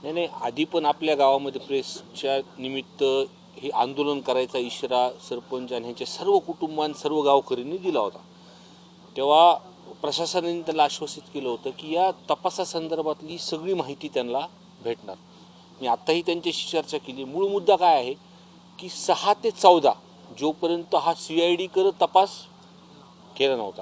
नाही नाही, आधी पण आपल्या गावामध्ये प्रेसच्या निमित्त हे आंदोलन करायचा इशारा सरपंच आणि ह्यांच्या सर्व कुटुंबांनी सर्व गावकऱ्यांनी दिला होता. तेव्हा प्रशासनाने त्याला आश्वासित केलं होतं की या तपासासंदर्भातली सगळी माहिती त्यांना भेटणार. मी आत्ताही त्यांच्याशी चर्चा केली. मूळ मुद्दा काय आहे की 6 ते 14 जोपर्यंत हा CID-कडे तपास केला नव्हता,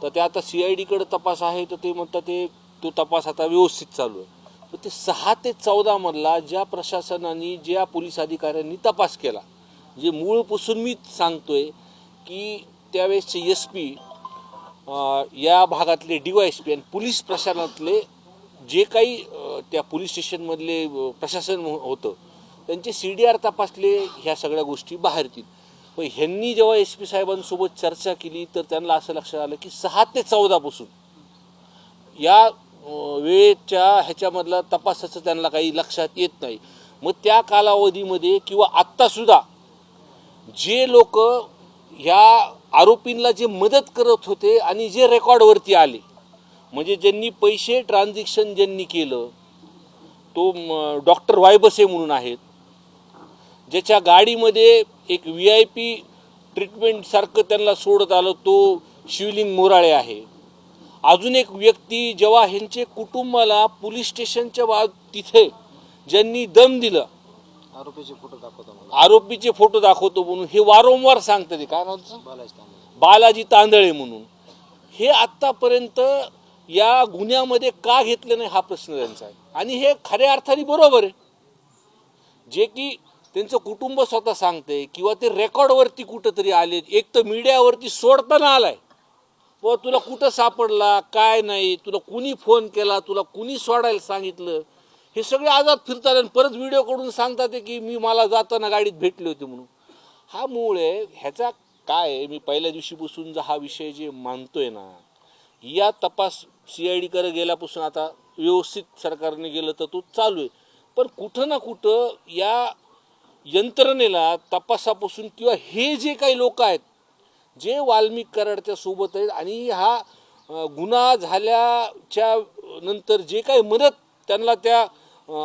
तर ते आता CID-कडे तपास आहे, तर ते म्हणतात तो तपास आता व्यवस्थित चालू आहे. पण ते 6 ते 14 मधला ज्या प्रशासनाने ज्या पोलीस अधिकाऱ्यांनी तपास केला, जे मूळपासून मी सांगतोय की त्यावेळेसचे SP, या भागातले DYSP आणि पोलीस प्रशासनातले जे काही त्या पोलीस स्टेशनमधले प्रशासन होतं त्यांचे CDR तपासले, ह्या सगळ्या गोष्टी बाहेर येतील. पण ह्यांनी जेव्हा SP साहेबांसोबत चर्चा केली तर त्यांना असं लक्षात आलं की 6 ते 14 पासून या वेळेच्या ह्याच्यामधला तपासाचं त्यांना काही लक्षात येत नाही. मग त्या कालावधीमध्ये किंवा आत्तासुद्धा जे लोक ह्या आरोपींना जे मदत करत होते आणि जे रेकॉर्डवरती आले, म्हणजे ज्यांनी पैसे ट्रान्झॅक्शन ज्यांनी केलं, तो डॉक्टर वायबसे म्हणून आहेत, ज्याच्या गाडीमध्ये एक VIP ट्रीटमेंटसारखं त्यांना सोडत आलं, तो शिवलिंग मोराळे आहे. अजून एक व्यक्ती जेव्हा ह्यांचे कुटुंबाला पोलीस स्टेशनच्या तिथे ज्यांनी दम दिलं, आरोपीचे फोटो दाखवतो म्हणून हे वारंवार सांगतात. ते काय नाव, बालाजी तांदळे म्हणून. हे आत्तापर्यंत या गुन्ह्यामध्ये का घेतलं नाही हा प्रश्न त्यांचा आहे. आणि हे खऱ्या अर्थाने बरोबर आहे, जे की त्यांचं कुटुंब स्वतः सांगते किंवा ते रेकॉर्डवरती कुठंतरी आले. एक तर मीडियावरती सोडताना आलाय, व तुला कुठं सापडला काय नाही, तुला कुणी फोन केला, तुला कुणी सोडायला सांगितलं, हे सगळे आजाद फिरतात आणि परत व्हिडिओ कडून सांगतात की मला जाताना गाडीत भेटले होते म्हणून. हा मूळ आहे ह्याचा. काय आहे, मी पहिल्या दिवशीपासून हा विषय जे मानतोय ना, या तपास CID-कडे गेल्यापासून आता व्यवस्थित सरकारने गेलं तर तो चालू आहे. पण कुठं ना कुठं या यंत्रणेला तपासापासून किंवा हे जे काही लोक आहेत जे वाल्मिक कराडच्या सोबत आहेत आणि हा गुन्हा झाल्याच्या नंतर जे काही मदत त्यांना त्या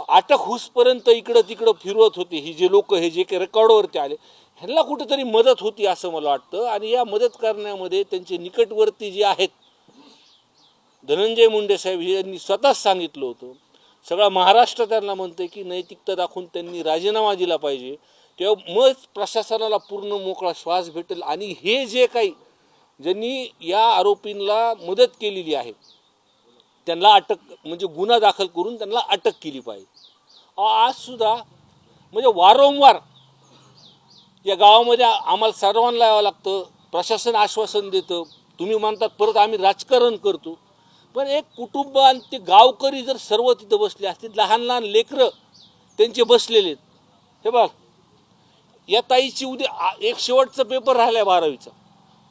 अटक होईपर्यंत इकडं तिकडं फिरवत होते, ही जे लोक, हे जे काही रेकॉर्डवरती आले, ह्यांना कुठंतरी मदत होती असं मला वाटतं. आणि या मदत करण्यामध्ये त्यांचे निकटवर्ती जे आहेत, धनंजय मुंडे साहेब यांनी स्वतःच सांगितलं होतं. सगळा महाराष्ट्र त्यांना म्हणते की नैतिकता दाखवून त्यांनी राजीनामा दिला पाहिजे, तेव्हा मग प्रशासनाला पूर्ण मोकळा श्वास भेटेल. आणि हे जे काही ज्यांनी या आरोपींना मदत केलेली आहे त्यांना अटक, म्हणजे गुन्हा दाखल करून त्यांना अटक केली पाहिजे. आज सुद्धा म्हणजे वारंवार या गावामध्ये आम्हाला सर्वांना यावं लागतं. प्रशासन आश्वासन देतं, तुम्ही म्हणतात परत आम्ही राजकारण करतो. पण एक कुटुंब आणि ते गावकरी जर सर्व तिथं बसले असतील, लहान लहान लेकरं त्यांचे बसलेले आहेत. हे बघ, या ताईची उद्या एक शेवटचा पेपर राहिला आहे 12वीचा,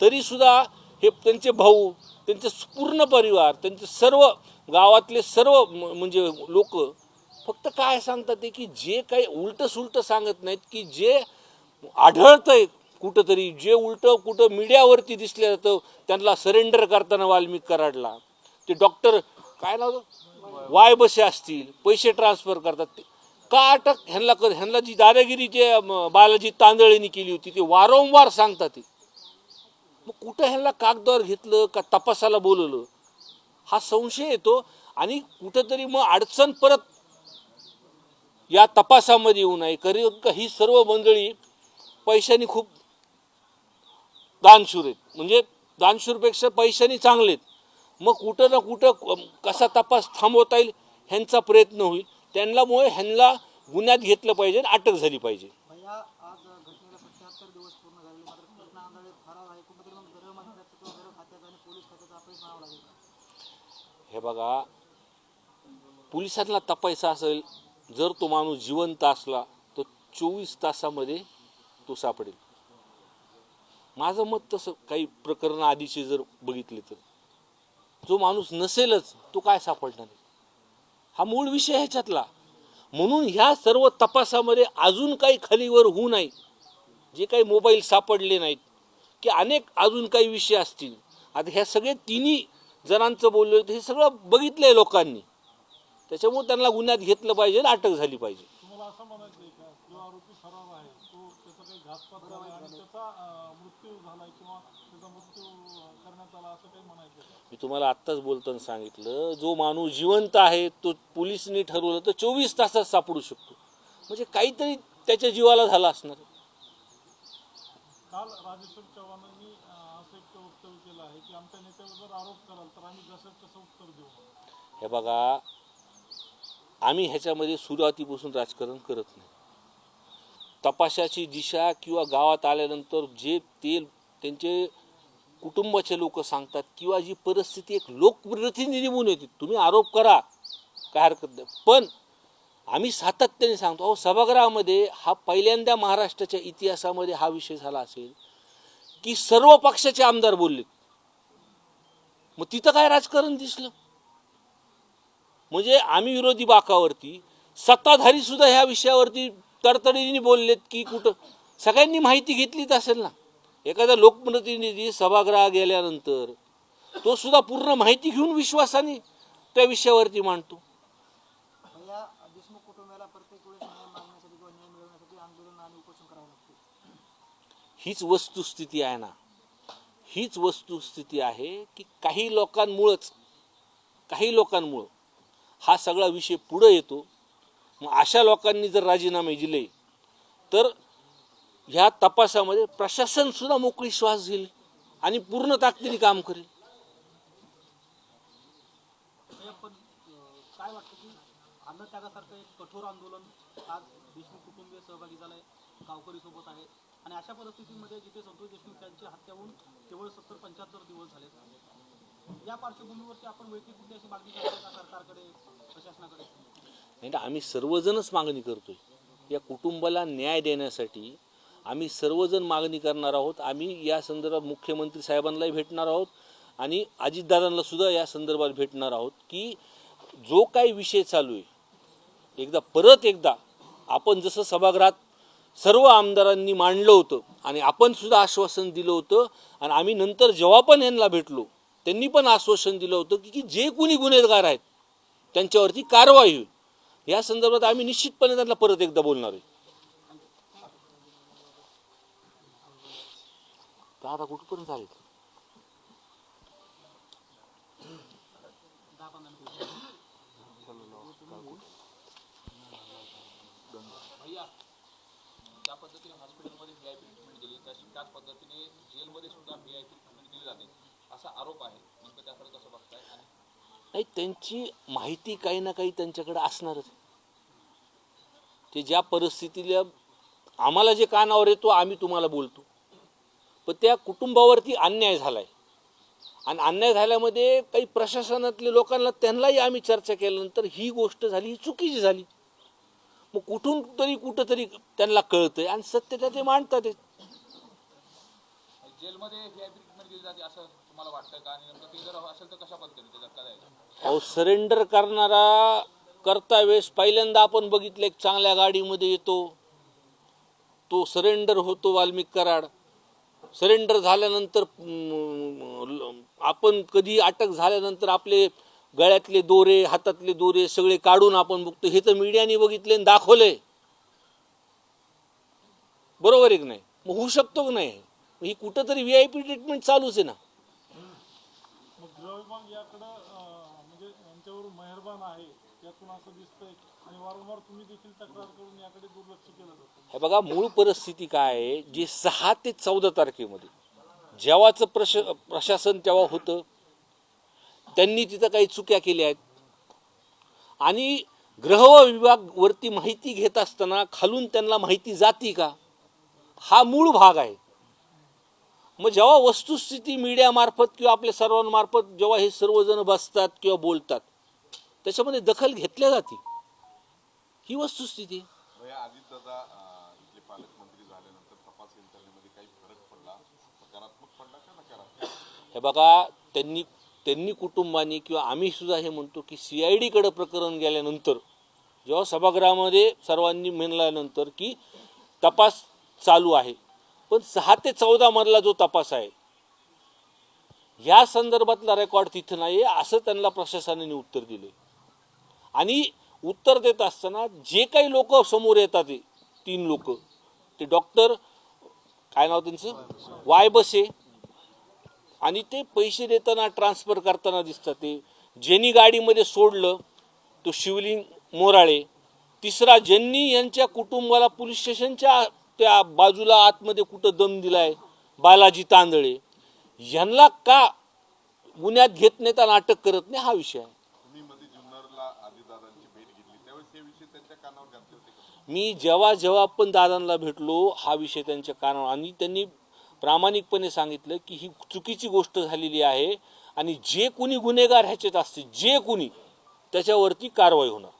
तरीसुद्धा हे त्यांचे भाऊ, त्यांचे पूर्ण परिवार, त्यांचे सर्व गावातले सर्व म्हणजे लोक फक्त काय सांगतात ते की जे काही उलटं सुलटं सांगत नाहीत, की जे आढळतंय कुठंतरी, जे उलटं कुठं मीडियावरती दिसलं जातं, त्यांना सरेंडर करताना वाल्मिक कराडला ते डॉक्टर काय नाव वायबसे असतील, पैसे ट्रान्सफर करतात, ते का अटक ह्यांना जी दादागिरी जे बालाजी तांदळेंनी केली होती ते वारंवार सांगतात. ते मग कुठं ह्यांना कागदावर घेतलं का तपासाला बोलवलं हा संशय येतो. आणि कुठंतरी मग अडचण परत या तपासामध्ये येऊ नये. ही सर्व मंडळी पैशानी खूप दानशूर आहेत, म्हणजे दानशूरपेक्षा पैशानी चांगलेत. मग कुठं ना कुठं कसा तपास थांबवता येईल ह्यांचा प्रयत्न होईल. त्यांनामुळे ह्यांना गुन्ह्यात घेतलं पाहिजे, अटक झाली पाहिजे. हे बघा, पोलिसांना तपायचा असेल, जर तो माणूस जिवंत असला तर 24 तासामध्ये तो सापडेल. माझं मत तसं. काही प्रकरण आधीचे जर बघितले तर जो माणूस नसेलच तो काय सापडणार, हा मूळ विषय ह्याच्यातला. म्हणून ह्या सर्व तपासामध्ये अजून काही खालीवर होऊ नये. जे काही मोबाईल सापडले नाहीत की अनेक अजून काही विषय असतील. आता ह्या सगळे तिन्ही जणांचं बोललो हे सगळं बघितलंय लोकांनी. त्याच्यामुळे त्यांना गुन्ह्यात घेतलं पाहिजे, अटक झाली पाहिजे. तुम्हाला असं म्हणायचं आहे का जो आरोपी फरार आहे तो त्याचा काही घातपात झाला आणि त्याचा मृत्यू झालाय किंवा त्याचा मृत्यू करण्यात आला असं काही म्हणायचं आहे? मी तुम्हाला आत्ताच बोलताना सांगितलं, जो माणूस जिवंत आहे तो पोलिसांनी ठरवलं तर 24 तासात सापडू शकतो. म्हणजे काहीतरी त्याच्या जीवाला झाला असणार. काल राजेश्वर चव्हाणांनी असं एक वक्तव्य केलं आहे की आमच्या नेत्यावर जर आरोप कराल तर आम्ही जसं तसं उत्तर देऊ. हे बघा, आम्ही ह्याच्यामध्ये सुरुवातीपासून राजकारण करत नाही. तपासाची दिशा किंवा गावात आल्यानंतर जे ते त्यांचे कुटुंबाचे लोक सांगतात किंवा जी परिस्थिती एक लोकप्रतिनिधी म्हणून येते, तुम्ही आरोप करा, काय हरकत नाही, पण आम्ही सातत्याने सांगतो, अहो सभागृहामध्ये हा पहिल्यांदा महाराष्ट्राच्या इतिहासामध्ये हा विषय झाला असेल की सर्व पक्षाचे आमदार बोलले. मग तिथं काय राजकारण दिसलं? म्हणजे आम्ही विरोधी बाकावरती, सत्ताधारी सुद्धा ह्या विषयावरती तडतडीने बोललेत की कुठं सगळ्यांनी माहिती घेतलीच असेल ना. एखादा लोकप्रतिनिधी सभागृहात गेल्यानंतर तो सुद्धा पूर्ण माहिती घेऊन विश्वासाने त्या विषयावरती मांडतो. देशमुख कुटुंबाला प्रत्येक वेळेस न्याय मागण्यासाठी किंवा न्याय मिळवण्यासाठी आंदोलन आणि उपोषण करावं लागतं. हीच वस्तुस्थिती आहे ना, हीच वस्तुस्थिती आहे की काही लोकांमुळं हा सगळा विषय पुढे येतो. मग अशा लोकांनी जर राजीनामे दिले तर ह्या तपासामध्ये प्रशासन सुद्धा मोकळी श्वास घेईल आणि पूर्ण ताकदीने काम करेल. पण काय वाटतं की अन्नत्यागासारखं एक कठोर आंदोलन आज देशमुख कुटुंबीय सहभागी झालंय, गावकरी सोबत आहे आणि अशा परिस्थितीमध्ये जिथे संतोष देशमुख यांची हत्या होऊन केवळ 70-75 दिवस झाले, या पार्श्वभूमीवरती आपण वैयक्तिक अशी मागणी करतो का सरकारकडे, प्रशासनाकडे? नाही, आम्ही सर्वजणच मागणी करतोय. या कुटुंबाला न्याय देण्यासाठी आम्ही सर्वजण मागणी करणार आहोत. आम्ही या संदर्भात मुख्यमंत्री साहेबांनाही भेटणार आहोत आणि अजितदादांना सुद्धा या संदर्भात भेटणार आहोत की जो काही विषय चालू आहे परत एकदा आपण जसं सभागृहात सर्व आमदारांनी मांडलं होतं आणि आपण सुद्धा आश्वासन दिलं होतं आणि आम्ही नंतर जेव्हा पण यांना भेटलो त्यांनी पण आश्वासन दिलं होतं की जे कोणी गुन्हेगार आहेत त्यांच्यावरती कारवाई होईल. या संदर्भात आम्ही निश्चितपणे त्यांना परत एकदा बोलणार आहे. आता कुठपर्यंत आले? ज्या पद्धतीने हॉस्पिटलमध्ये VIP ट्रीटमेंट दिली त्याच पद्धतीने जेलमध्ये सुद्धा VIP ट्रीटमेंट दिली जाते असा आरोप आहे. नेमकं त्याकडे कसं बघताय? नाही, त्यांची माहिती काही ना काही त्यांच्याकडे असणारच. ते ज्या परिस्थितीला आम्हाला जे कानावर येतो आम्ही तुम्हाला बोलतो, पण त्या कुटुंबावरती अन्याय झालाय आणि अन्याय झाल्यामध्ये काही प्रशासनातल्या लोकांना त्यांनाही आम्ही चर्चा केल्यानंतर ही गोष्ट झाली, ही चुकीची झाली. मग कुठंतरी त्यांना कळतंय आणि सत्य ते मांडतात. जेलमध्ये VIP ट्रीटमेंट दिली जाते असं तुम्हाला वाटतं का? आणि नेमकं ते जर असेल तर कशा पद्धतीने त्याच्यात काय आहे? अहो, सरेंडर करता वेळेस पहिल्यांदा आपण बघितलं एक चांगल्या गाडीमध्ये येतो, तो सरेंडर होतो वाल्मिक कराड. सरेंडर झाल्यानंतर आपण कधी अटक झाल्यानंतर आपले गळ्यातले दोरे, हातातले दोरे सगळे काढून आपण बघतो. हे तर मीडियाने बघितले आणि दाखवले. बरोबर आहे की नाही? मग होऊ शकतो की नाही? ही कुठंतरी VIP ट्रीटमेंट चालूच आहे ना. मग गृह विभाग याकडं म्हणजे यांच्यावर मेहरबान आहे यातून असं दिसतंय आणि वारंवार तुम्ही देखील तक्रार करून याकडे दुर्लक्ष केलं जातं. हे बघा, मूळ परिस्थिती काय आहे, जे 6 ते 14 तारखेमध्ये जेव्हाचं प्रशासन तेव्हा होतं, त्यांनी तिथं काही चुक्या केल्या आहेत आणि गृह विभाग वरती माहिती घेत असताना खालून त्यांना माहिती जाती का, हा मूळ भाग आहे. मग जेव्हा वस्तुस्थिती मीडियामार्फत किंवा आपल्या सर्वांमार्फत जेव्हा हे सर्वजण बसतात किंवा बोलतात त्याच्यामध्ये दखल घेतल्या जाते, ही वस्तुस्थिती. अजितदादा इथले पालकमंत्री झाल्यानंतर तपास यंत्रणेमध्ये काही फरक पडला, सकारात्मक पडला का नकारात्मक? हे बघा, त्यांनी कुटुंबाने किंवा आम्ही सुद्धा हे म्हणतो की CID कडे प्रकरण गेल्यानंतर जेव्हा सभागृहामध्ये सर्वांनी म्हणल्यानंतर की तपास चालू आहे, पण 6 ते 14 मधला जो तपास आहे या संदर्भातला रेकॉर्ड तिथं नाही असं त्यांना प्रशासनाने उत्तर दिले आणि उत्तर देत असताना जे काही लोक समोर येतात ते 3 लोक, ते डॉक्टर काय नाव त्यांचं वायबसे, आणि ते पैसे देताना ट्रान्सफर करताना दिसतात. ते ज्यांनी गाडीमध्ये सोडलं तो शिवलिंग मोराळे, तिसरा ज्यांनी यांच्या कुटुंबाला पोलीस स्टेशनच्या त्या बाजूला आतमध्ये कुठं दम दिलाय बालाजी तांदळे, यांना का गुन्ह्यात घेत नाही तर अटक करत नाही, हा विषय आहे. तुम्ही मध्ये जुन्नरला आदिदादांची भेट घेतली त्यावेळेस हे विषय त्यांच्या कानावर घातले होते का? मी जेव्हा पण दादांना भेटलो हा विषय त्यांच्या कानावर, आणि त्यांनी प्रामाणिकपणे सांगितलं की ही चुकीची गोष्ट झालेली आहे आणि जे कोणी गुन्हेगार ह्याच्यात असतील, जे कोणी, त्याच्यावरती कारवाई होणार.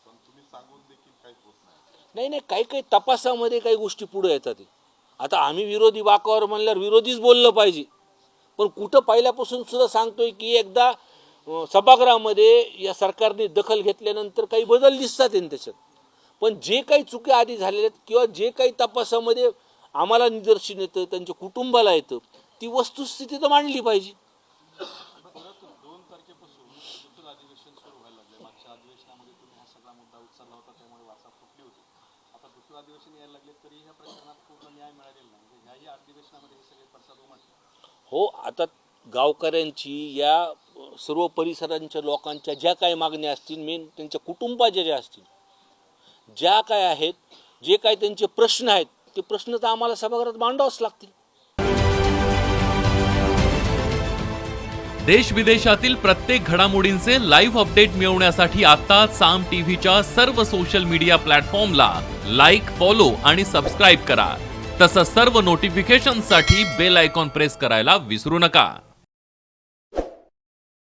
पण तुम्ही सांगून देखील काही होत नाही. नाही, काही तपासामध्ये काही गोष्टी पुढे येतात. आता आम्ही विरोधी वाकावर म्हणल्यावर विरोधीच बोललं पाहिजे, पण कुठं पहिल्यापासून सुद्धा सांगतोय की एकदा सभागृहामध्ये या सरकारने दखल घेतल्यानंतर काही बदल दिसतात त्याच्यात. पण जे काही चुकी आधी झालेल्या आहेत किंवा जे काही तपासामध्ये आम्हाला निदर्शन येतं, त्यांच्या कुटुंबाला येतं, ती वस्तुस्थिती तर मांडली पाहिजे. परत 2 तारखेपासून दुसरं अधिवेशन सुरू व्हायला लागले. मागच्या अधिवेशनामध्ये तुम्ही हा सगळा मुद्दा उचलला होता, त्यामुळे वाचा फुटली होती. आता दुसरं अधिवेशन यायला लागले तरी ह्या प्रकरणात पूर्ण न्याय मिळालेला नाही. म्हणजे ह्याही अधिवेशनामध्ये हे सगळे पडसाद उमटले. हो, आता गावकऱ्यांची या सर्व परिसरांच्या लोकांच्या ज्या काही मागण्या असतील, मेन त्यांच्या कुटुंबाच्या ज्या असतील, ज्या काय आहेत, जे काय त्यांचे प्रश्न आहेत, ते प्रश्न तर आम्हाला सभागृहात मांडावंच लागतील. देश विदेशातील प्रत्येक घडामोडींचे लाईव्ह अपडेट मिळवण्यासाठी आता साम टीव्हीच्या सर्व सोशल मीडिया प्लॅटफॉर्मला लाईक, फॉलो आणि सबस्क्राईब करा. तसंच सर्व नोटिफिकेशनसाठी बेल आयकॉन प्रेस करायला विसरू नका.